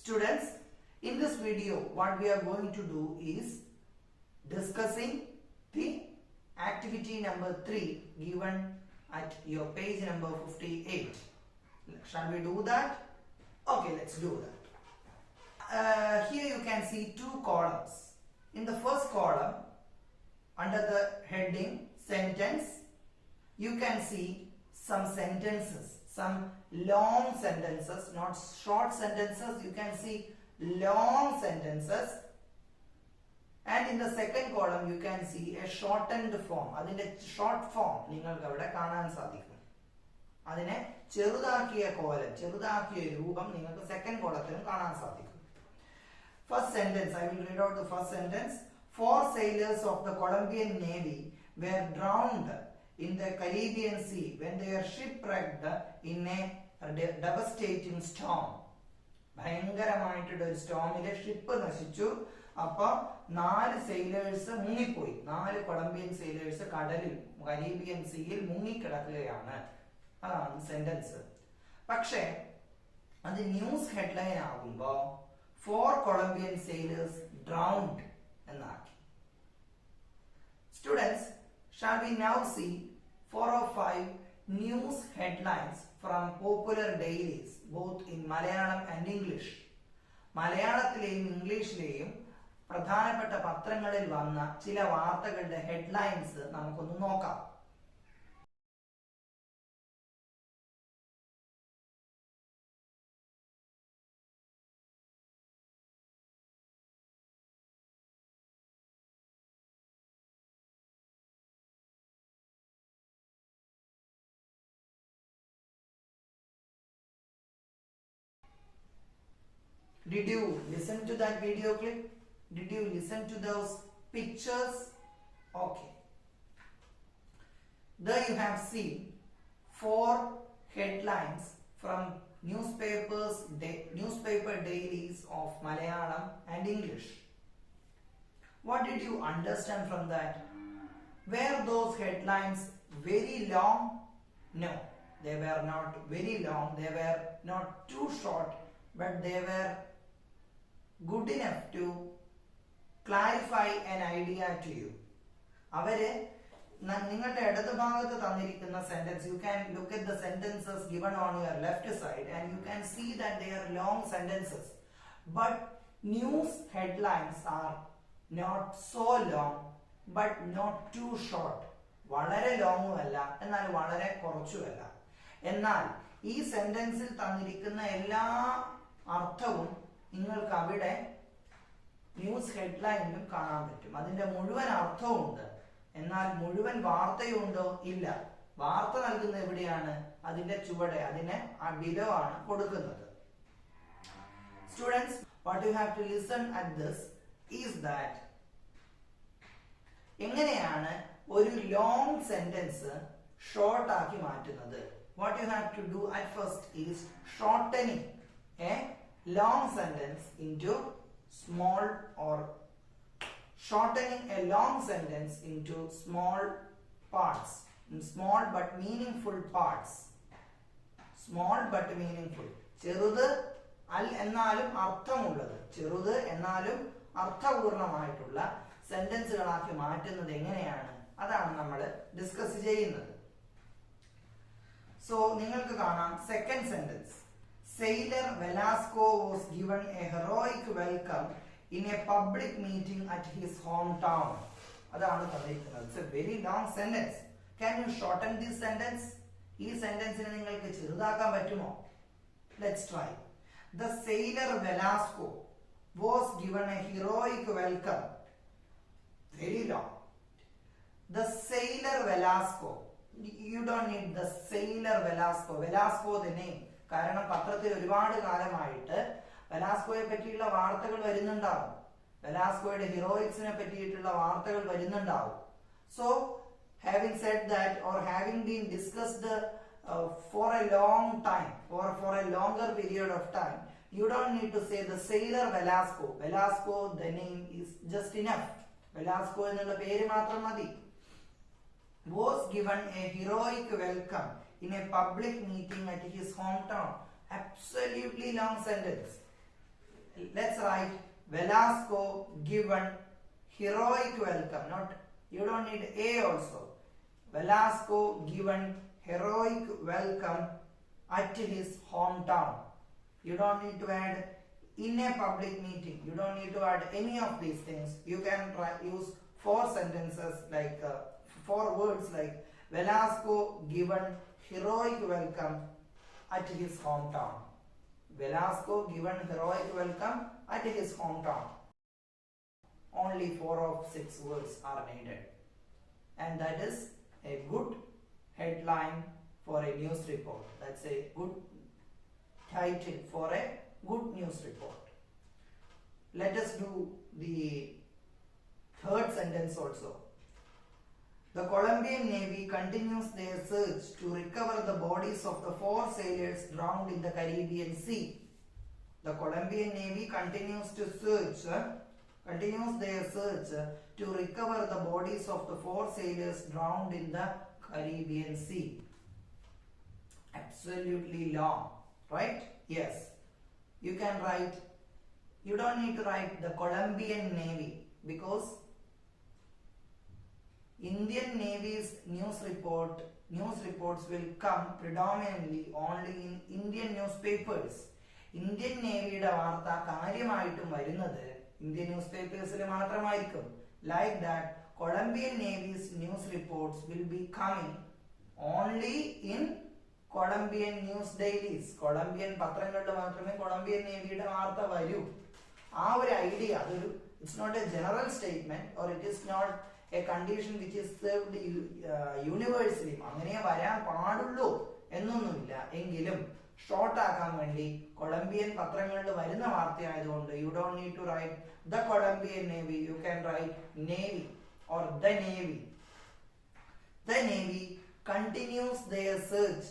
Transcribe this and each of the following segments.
Students, in this video what we are going to do is discussing the activity number 3 given at your page number 58. Shall we do that? Okay, let's do that. Here you can see two columns. In the first column, under the heading sentence, you can see some sentences, some long sentences, not short sentences. You can see long sentences. And in the second column, you can see a shortened form. Adinte short form ningalku avade കാണാൻ സാധിക്കും. അതിനെ ചെറുതാക്കിയ കോലം, ചെറുതാക്കിയ രൂപം നിങ്ങൾക്ക് second കോളത്തിലും കാണാൻ സാധിക്കും. First sentence, I will read out the first sentence. 4 sailors of the Colombian Navy were drowned in the Caribbean Sea when they were shipwrecked in a devastating storm. ഭയങ്കരമായിട്ടുള്ള ഒരു സ്റ്റോമിലെ ഷിപ്പ് നശിച്ചു. അപ്പൊ 4 സെയിലേഴ്സ് മുങ്ങിപ്പോയി. 4 കൊളംബിയൻ സെയിലേഴ്സ് കടലിൽ Caribbean സീയിൽ മുങ്ങിക്കിടക്കുകയാണ്. അതാണ് sentence. പക്ഷേ അത് news headline ആകുമ്പോ 4 Colombian sailors drowned എന്നാക്കി. Students, shall we now see 4 or 5 news headlines from popular dailies both in Malayalam and English. മലയാളത്തിലെയും ഇംഗ്ലീഷിലെയും പ്രധാനപ്പെട്ട പത്രങ്ങളിൽ വന്ന ചില വാർത്തകളുടെ ഹെഡ്ലൈൻസ് നമുക്കൊന്ന് നോക്കാം. Did you listen to that video clip? Did you listen to those pictures? Okay. There you have seen 4 headlines from newspaper dailies of Malayalam and English. What did you understand from that? Were those headlines very long? No, they were not very long. They were not too short, but they were good enough to clarify an idea to you. അവര് നിങ്ങളുടെ ഇടത് ഭാഗത്ത് തന്നിരിക്കുന്ന sentence, you can look at the sentences given on your left side and you can see that they are long sentences, but news headlines are not so long but not too short. വളരെ ലോങ്ങും അല്ല, എന്നാൽ വളരെ കുറച്ചുമല്ല. എന്നാൽ ഈ സെന്റൻസിൽ തന്നിരിക്കുന്ന എല്ലാ അർത്ഥവും നിങ്ങൾക്ക് അവിടെ ന്യൂസ് ഹെഡ്ലൈനിലും കാണാൻ പറ്റും. അതിന്റെ മുഴുവൻ അർത്ഥവും ഉണ്ട്. എന്നാൽ മുഴുവൻ വാർത്തയുണ്ടോ? ഇല്ല. വാർത്ത നൽകുന്നത് എവിടെയാണ്? അതിന്റെ ചുവടെ, അതിനെ ബിലോ ആണ് കൊടുക്കുന്നത്. Students, what you have to listen at this is that എങ്ങനെയാണ് ഒരു ലോങ് സെന്റൻസ് ഷോർട്ട് ആക്കി മാറ്റുന്നത്? What you have to do at first is shortening a long sentence into small, or shortening a long sentence into small parts, small but meaningful parts. Small but meaningful. ചെറുത് എന്നാലും അർത്ഥമുള്ളത്, ചെറുത് എന്നാലും അർത്ഥപൂർണമായിട്ടുള്ള സെന്റൻസുകളാക്കി മാറ്റുന്നത് എങ്ങനെയാണ്? അതാണ് നമ്മൾ ഡിസ്കസ് ചെയ്യുന്നത്. സോ നിങ്ങൾക്ക് കാണാം second sentence. Sailor Velasco was given a heroic welcome in a public meeting at his hometown. അതാണ് തന്നിരിക്കുന്നത്. It's a very long sentence. Can you shorten this sentence? ഈ സെന്റൻസിനെ നിങ്ങൾക്ക് ചെറുതാക്കാൻ പറ്റുമോ? Let's try. The sailor Velasco was given a heroic welcome. Very long. The sailor Velasco. You don't need the sailor Velasco. Velasco the name. കാരണം പത്രത്തിൽ ഒരുപാട് കാലമായിട്ട് വെലാസ്കോയെ പറ്റിയുള്ള വാർത്തകൾ വരുന്നുണ്ടാവും. വെലാസ്കോയുടെ ഹീറോയിക്സിനെ പറ്റിയിട്ടുള്ള വാർത്തകൾ വരുന്നുണ്ടാവും. So having said that, or having been discussed for a long time, or for a longer period of time, you don't need to say the sailor Velasco. Velasco, the name is just enough. Velasco എന്നുള്ള പേര് മാത്രം മതി. Was given a heroic welcome in a public meeting at his hometown. Absolutely long sentence. let's write Velasco given heroic welcome. Not, you don't need A also. Velasco given heroic welcome at his hometown. You don't need to add in a public meeting. You don't need to add any of these things. You can use 4 sentences like 4 words like Velasco given heroic welcome at his hometown. Velasco given heroic welcome at his hometown. Only 4 of 6 words are needed. And that is a good headline for a news report. That's a good title for a good news report. Let us do the third sentence also. The Colombian Navy continues their search to recover the bodies of the 4 sailors drowned in the Caribbean Sea. The Colombian Navy continues their search to recover the bodies of the 4 sailors drowned in the Caribbean Sea. Absolutely long, right? Yes. You can write, you don't need to write the Colombian Navy because Indian Navy's news reports will come predominantly only in Indian newspapers. Indian Navyയുടെ വാർത്ത കാര്യമായിട്ടും വരുന്നത് Indian newspapers മാത്രമായിരിക്കും. Like that, Colombian Navy's news reports will be coming only in Colombian news dailies. Colombian പത്രങ്ങളിൽ മാത്രമേ Colombian Navyയുടെ വാർത്ത വരൂ. ആ ഒരു idea, അതൊരു, it's not a general statement or it is not a condition which is served universally. അങ്ങനെ വരാൻ പാടുള്ളൂ എന്നൊന്നുമില്ല. എങ്കിലും ഷോർട്ട് ആക്കാൻ വേണ്ടി കൊളംബിയൻ പത്രങ്ങളിൽ വരുന്ന വാർത്തയായതുകൊണ്ട് you don't need to write the Colombian Navy. You can write Navy or the Navy. The Navy continues their search.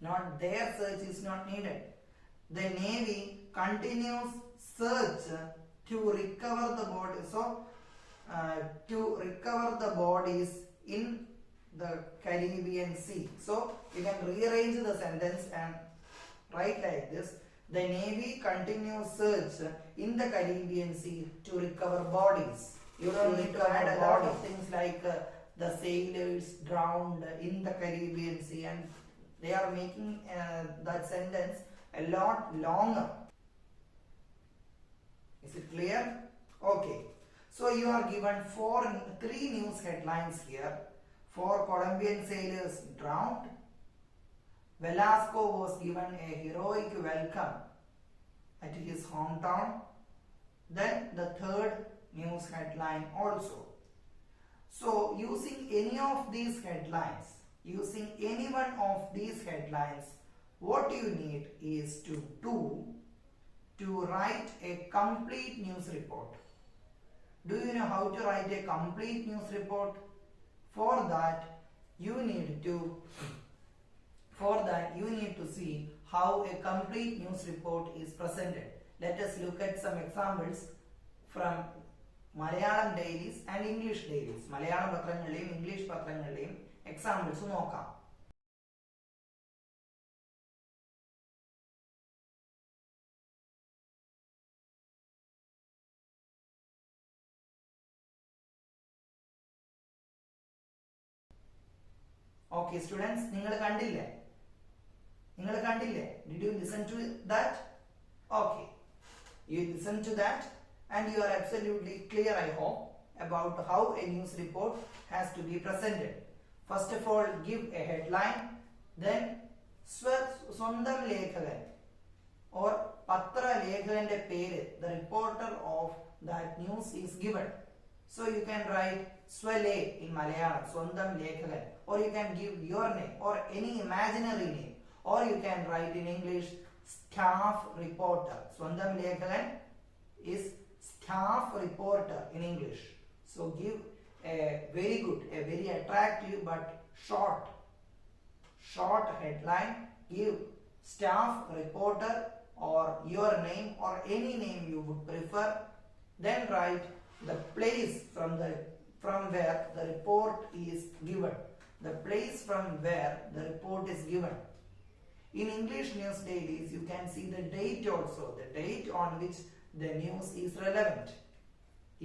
Not their search is not needed. The Navy continues search to recover the body. So to recover the bodies in the Caribbean Sea. So you can rearrange the sentence and write like this. The Navy continues search in the Caribbean Sea to recover bodies. You don't need to add a lot of things like the sailors drowned in the Caribbean Sea, and they are making that sentence a lot longer. Is it clear? Okay. So you are given 3 news headlines here. 4 Colombian sailors drowned. Velasco was given a heroic welcome at his hometown. Then the third news headline also. So using any of these headlines, using any one of these headlines, what you need is to write a complete news report. Do you know how to write a complete news report? For that you need to see how a complete news report is presented. Let us look at some examples from Malayalam dailies and English dailies. Malayalam പത്രങ്ങളിലെയും English പത്രങ്ങളിലെയും examples നോക്കാം. Okay students, നിങ്ങൾ കണ്ടില്ലേ? Did you listen to that? Okay, you listened to that and you are absolutely clear, I hope, about how a news report has to be presented. First of all, give a headline, then സ്വന്തം ലേഖകൻ or പത്ര ലേഖകന്റെ പേര്, the reporter of that news is given. So you can write Swale in Malayalam, സ്വന്തം ലേഖകൻ, or you can give your name or any imaginary name, or you can write in English staff reporter. സ്വന്തം ലേഖകൻ is staff reporter in English. So give a very good, a very attractive but short headline. Give staff reporter or your name or any name you would prefer. Then write the place from where the report is given. The place from where the report is given. In English news dailies, you can see the date also, the date on which the news is relevant.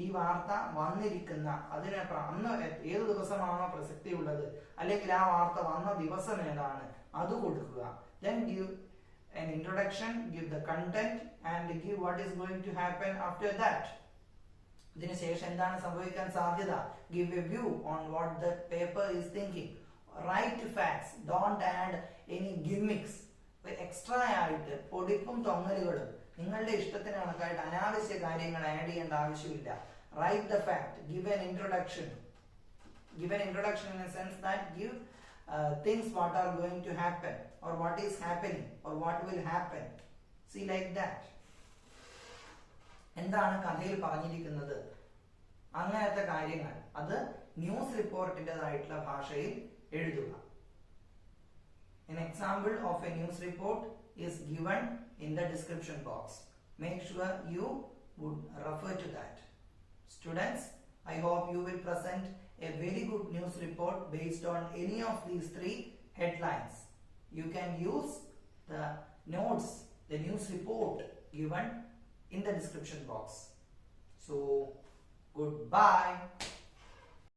ഈ വാർത്ത വന്നിരിക്കുന്ന അതിന് അന്ന് ഏത് ദിവസമാണോ പ്രസക്തി ഉള്ളത് അല്ലെങ്കിൽ ആ വാർത്ത വന്ന ദിവസം ഏതാണ് അത് കൊടുക്കുക. Then give an introduction, give the content and give what is going to happen after that. ഇതിനുശേഷം എന്താണ് സംഭവിക്കാൻ സാധ്യത? Give a view on what the paper is thinking. Write facts, don't add any gimmicks. Extra ആയിട്ട് പൊടിപ്പും തൊങ്ങലുകളും നിങ്ങളുടെ ഇഷ്ടത്തിന് കണക്കായിട്ട് അനാവശ്യ കാര്യങ്ങൾ add ചെയ്യേണ്ട ആവശ്യമില്ല. Write the fact, give an introduction. Give an introduction in a sense that give things what are going to happen or what is happening or what will happen. See like that. എന്താണ് കഥയിൽ പറഞ്ഞിരിക്കുന്നത് അങ്ങനത്തെ കാര്യങ്ങൾ അത് news റിപ്പോർട്ടിൻ്റെതായിട്ടുള്ള ഭാഷയിൽ എഴുതുക. An example of a news report is given in the description box. Make sure you would refer to that. Students, I hope you will present a very good news report based on any of these three headlines. You can use the notes, the news report given in the description box. So, goodbye.